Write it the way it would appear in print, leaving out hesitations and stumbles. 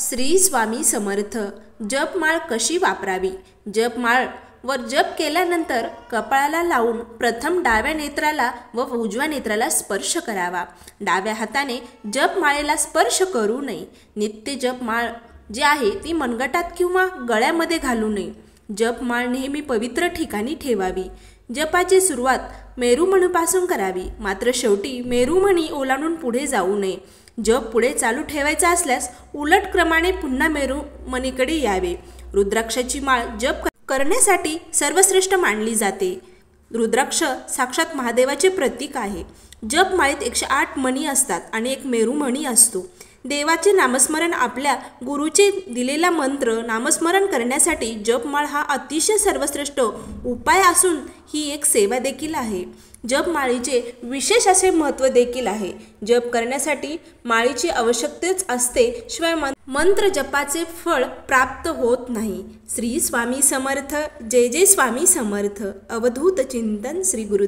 श्री स्वामी समर्थ। जपमाळ कशी वापरावी। जपमाळ वर जप केल्यानंतर कपाळाला लावून प्रथम डाव्या नेत्राला व उजव्या नेत्राला स्पर्श करावा। डाव्या हाताने जपमाळेला स्पर्श करू नये। नित्य जपमाळ जी आहे ती मनगटात किंवा गळ्यामध्ये घालू नये। जपमाळ नेहमी पवित्र ठिकाणी ठेवावी। जपाची सुरुवात मेरुमणीपासून करावी, मात्र शेवटी मेरुमणी ओलांडून पुढे जाऊ नये। जप पुढे चालू ठेवायचा असल्यास उलट क्रमाने पुन्हा मेरुमणीकडे यावे। रुद्राक्षाची माळ जप करण्यासाठी सर्वश्रेष्ठ मानली जाते। रुद्राक्ष साक्षात महादेवाचे प्रतीक आहे। जपमाळेत 108 मणी असतात आणि एक मेरुमणी असतो। देवाचे नामस्मरण, आपल्या गुरुचे दिलेला मंत्र नामस्मरण करण्यासाठी जपमाळ हा अतिशय सर्वश्रेष्ठ उपाय असून ही एक सेवा देखील आहे। जपमाळीचे विशेष असे महत्त्व देखील आहे। जप करण्यासाठी माळीची आवश्यकताच असते, शिवाय मंत्र जपाचे फळ प्राप्त होत नाही। श्री स्वामी समर्थ। जय जय स्वामी समर्थ। अवधूत चिंतन श्री गुरु।